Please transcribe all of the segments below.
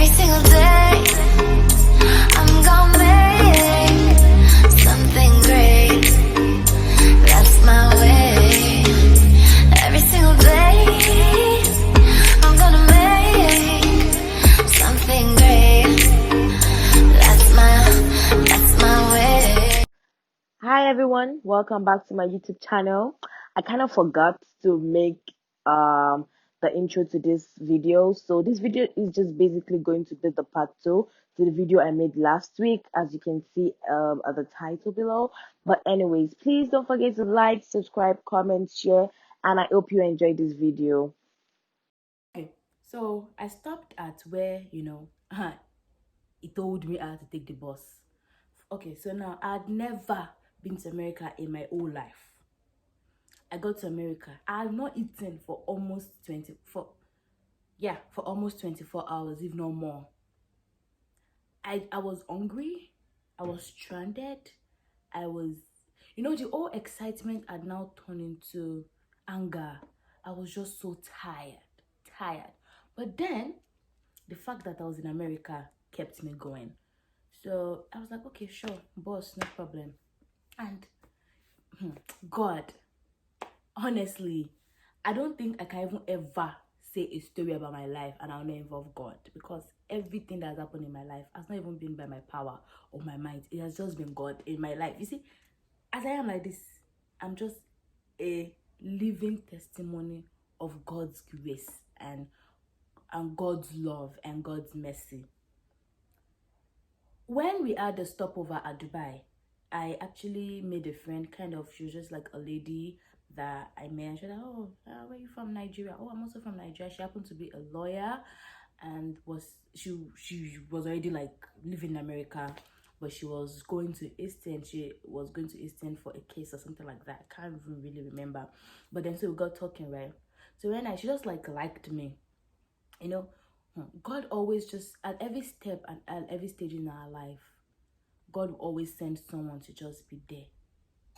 Every single day, I'm gonna make something great. That's my way. Every single day, I'm gonna make something great. That's my way. Hi everyone, welcome back to my YouTube channel. I kind of forgot to make the intro to this video, so this video is just basically going to be the part 2 to the video I made last week, as you can see at the title below. But anyways, please don't forget to like, subscribe, comment, share, and I hope you enjoyed this video. Okay, so I stopped at where, he told me I had to take the bus. Okay, so now I'd never been to America in my whole life. I got to America. I had not eaten for almost 24 hours, if not more. I was hungry. I was stranded. The whole excitement had now turned into anger. I was just so tired. But then, the fact that I was in America kept me going. So I was like, okay, sure, boss, no problem. And God, honestly, I don't think I can even ever say a story about my life and I'll not involve God, because everything that has happened in my life has not even been by my power or my mind. It has just been God in my life. You see, as I am like this, I'm just a living testimony of God's grace and God's love and God's mercy. When we had a stopover at Dubai, I actually made a friend. She was just like a lady that I met, and she was like, oh, where are you from? Nigeria. Oh, I'm also from Nigeria. She happened to be a lawyer, and she was already like living in America, but she was going to Easton. She was going to Easton for a case or something like that. I can't even really remember. But then so we got talking, right? So when she just like liked me, God always just at every step and at every stage in our life, God will always send someone to just be there.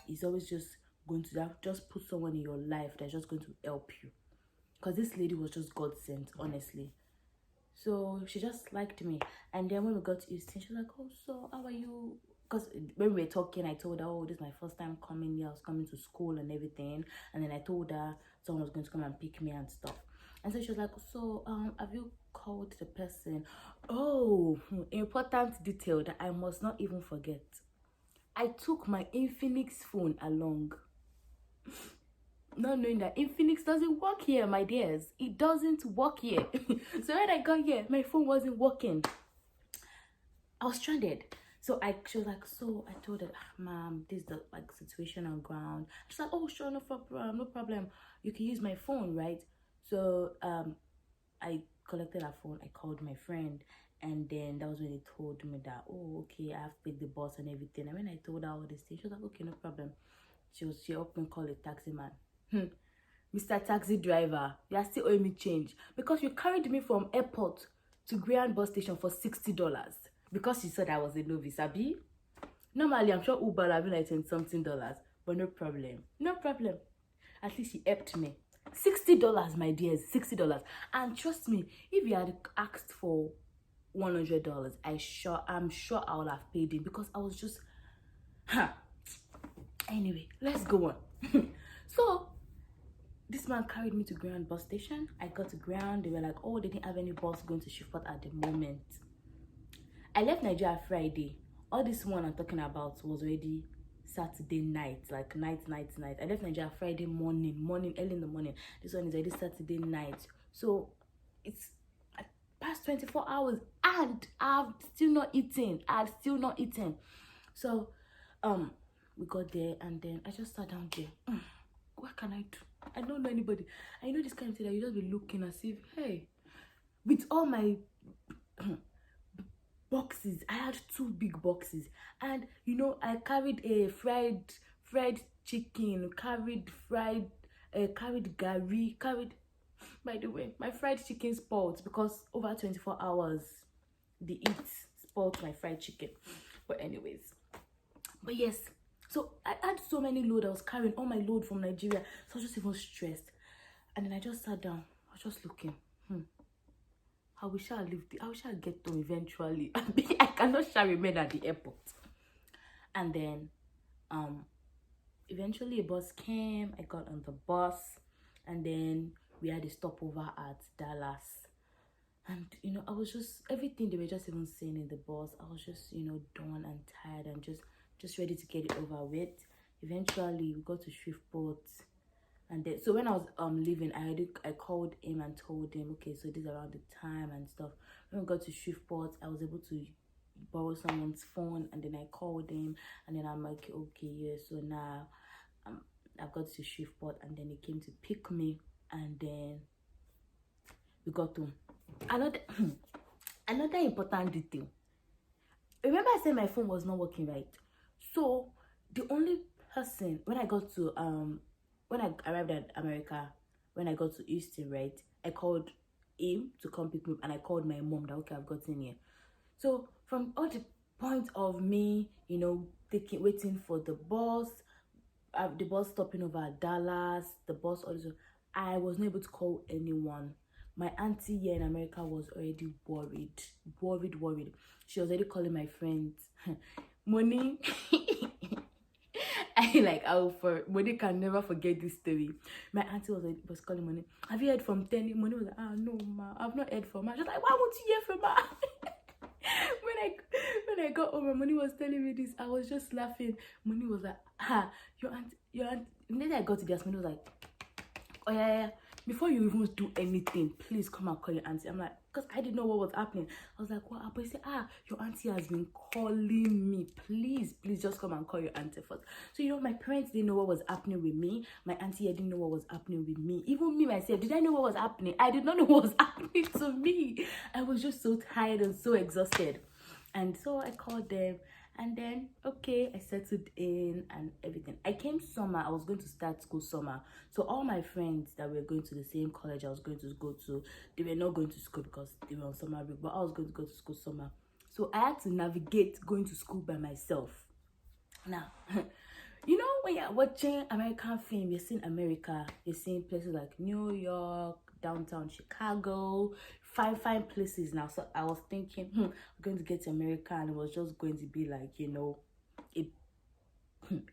He's always just going to just put someone in your life that's just going to help you. Because this lady was just God sent, honestly. So she just liked me. And then when we got to Houston, she was like, oh, so how are you? Because when we were talking, I told her, oh, this is my first time coming here. I was coming to school and everything. And then I told her someone was going to come and pick me and stuff. And so she was like, so have you called the person? Oh, important detail that I must not even forget. I took my Infinix phone along, not knowing that Infinix doesn't work here, my dears. It doesn't work here. So when I got here, my phone wasn't working. I was stranded. So she was like, so I told her, ma'am, this is the like situation on ground. She's like, oh, sure, no problem. You can use my phone, right? So I collected her phone. I called my friend, and then that was when they told me that, oh, okay, I have to take the bus and everything. And when I told her all this thing, she was like, okay, no problem. She helped me call a taxi man. Mr. Taxi driver, you are still owing me change because you carried me from airport to Grand bus station for $60 because you said I was a novice, abi? Normally, I'm sure Uber would have been like $10-something, but no problem. At least he helped me. $60, my dears, $60. And trust me, if you had asked for $100, I'm sure I would have paid him because I was just, Anyway, let's go on. So this man carried me to Grand bus station. I got to Grand. They were like, oh, they didn't have any bus going to Shifot at the moment. I left Nigeria Friday. All this one I'm talking about was already Saturday night, like night. I left Nigeria Friday morning, early in the morning. This one is already Saturday night. So it's past 24 hours and I've still not eaten. So we got there, and then I just sat down there. What can I do? I don't know anybody. I know this kind of thing that you just be looking as if, hey, with all my boxes, I had 2 big boxes, and I carried a fried chicken, carried gari, by the way, my fried chicken spoiled because over 24 hours the heat spoiled my fried chicken. But yes, so I had so many load. I was carrying all my load from Nigeria, so I was just even stressed. And then I just sat down. I was just looking. I wish I get home eventually. I cannot shall remain at the airport. And then eventually a bus came. I got on the bus, and then we had a stopover at Dallas. And I was just, everything they were just even saying in the bus, I was just done and tired and just ready to get it over with. Eventually we got to Shreveport. And then, so when I was leaving, I called him and told him, okay, so this is around the time and stuff. When we got to Shreveport, I was able to borrow someone's phone, and then I called him, and then I'm like, okay, yeah, so now I've got to Shreveport, and then he came to pick me, and then we got to another important detail. Remember I said my phone was not working right? So the only person, when I arrived at America, when I got to Houston, right, I called him to come pick me up, and I called my mom that, okay, I've gotten here. So from all the point of me, waiting for the bus stopping over at Dallas, the bus also, I was not able to call anyone. My auntie here in America was already worried. She was already calling my friends. Money. Money can never forget this story. My auntie was calling Money. Have you heard from Tenny? Money was like, no, ma, I've not heard from her. She was like, why won't you hear from her? when I got home, Money was telling me this, I was just laughing. Money was like, your aunt. Later I got to this, Money was like, oh yeah, before you even do anything, please come and call your auntie. I'm like, because I didn't know what was happening. I was like, what happened? He said, your auntie has been calling me. Please just come and call your auntie first. So my parents didn't know what was happening with me. My auntie didn't know what was happening with me. Even me myself, did I know what was happening? I did not know what was happening to me. I was just so tired and so exhausted. And so I called them, and then, okay, I settled in and everything. I came summer. I was going to start school summer. So all my friends that were going to the same college I was going to go to, they were not going to school because they were on summer break, but I was going to go to school summer. So I had to navigate going to school by myself. Now, when you're watching American film, you're seeing America, you're seeing places like New York, downtown Chicago, fine places now. So I was thinking, I'm going to get to America, and it was just going to be like,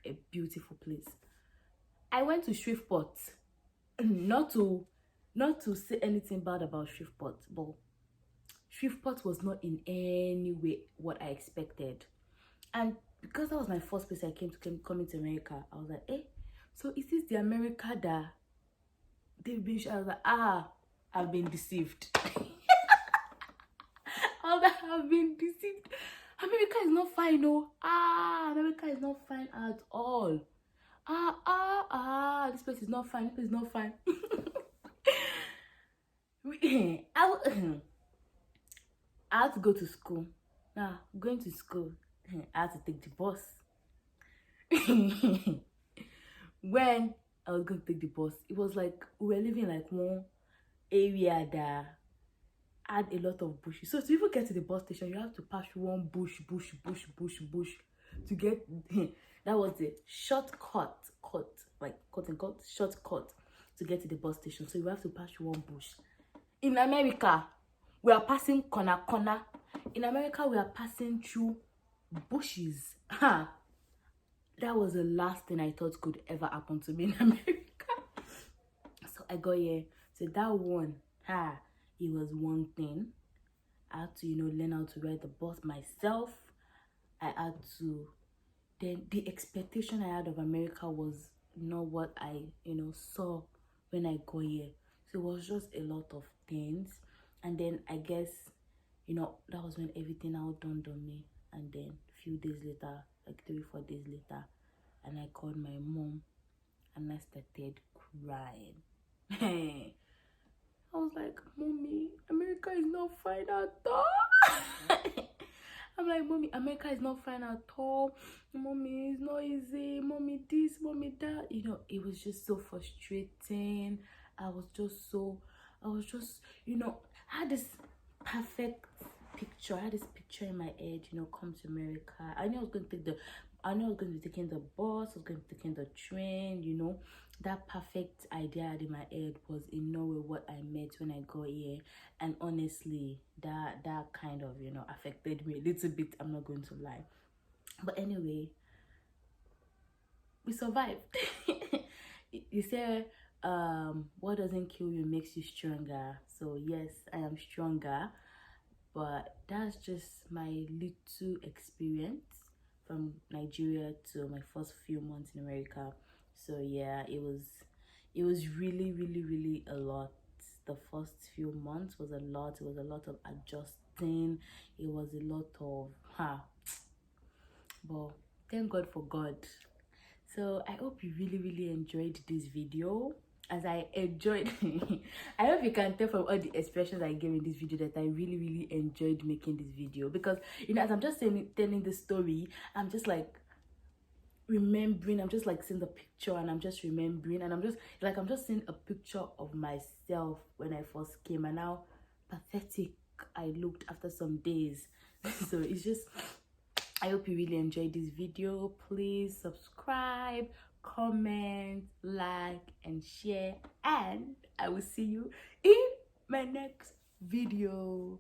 a beautiful place. I went to Shreveport, not to say anything bad about Shreveport, but Shreveport was not in any way what I expected. And because that was my first place I coming to America, I was like, so is this the America that they've been? I was like, I've been deceived. I've been deceived. America is not fine, no. America is not fine at all. This place is not fine. This place is not fine. I had to go to school. Now, going to school, I had to take the bus. When I was going to take the bus, it was like we were living like one area that had a lot of bushes. So to even get to the bus station, you have to pass through one bush to get. That was the shortcut, shortcut to get to the bus station. So you have to pass through one bush. In America, we are passing corner. In America, we are passing through bushes. That was the last thing I thought could ever happen to me in America. So I got here. So that one, it was one thing. I had to, learn how to ride the bus myself. I had to. Then the expectation I had of America was not what I, saw when I got here. So it was just a lot of things. And then I guess, that was when everything now dawned on me. And then a few days later, like 3-4 days later, and I called my mom, and I started crying. I was like, Mommy, America is not fine at all. I'm like, Mommy, America is not fine at all. Mommy, it's not easy. Mommy this, Mommy that. It was just so frustrating. I was just, I had this perfect picture. I had this picture in my head, come to America. I knew I was going to be taking the bus, I was going to be taking the train, that perfect idea in my head was in no way what I met when I got here. And honestly, that kind of, you know, affected me a little bit, I'm not going to lie. But anyway, we survived. You say what doesn't kill you makes you stronger. So yes, I am stronger, but that's just my little experience from Nigeria to my first few months in America. So yeah, it was really a lot. The first few months was a lot. It was a lot of adjusting. It was a lot of but thank God for God. So I hope you really enjoyed this video as I enjoyed. I hope you can tell from all the expressions I gave in this video that I really enjoyed making this video, because you know, as I'm just telling the story, I'm just like remembering. I'm just like seeing the picture and I'm just remembering, and I'm just seeing a picture of myself when I first came and how pathetic I looked after some days. So it's just, I hope you really enjoyed this video. Please subscribe, comment, like, and share. And I will see you in my next video.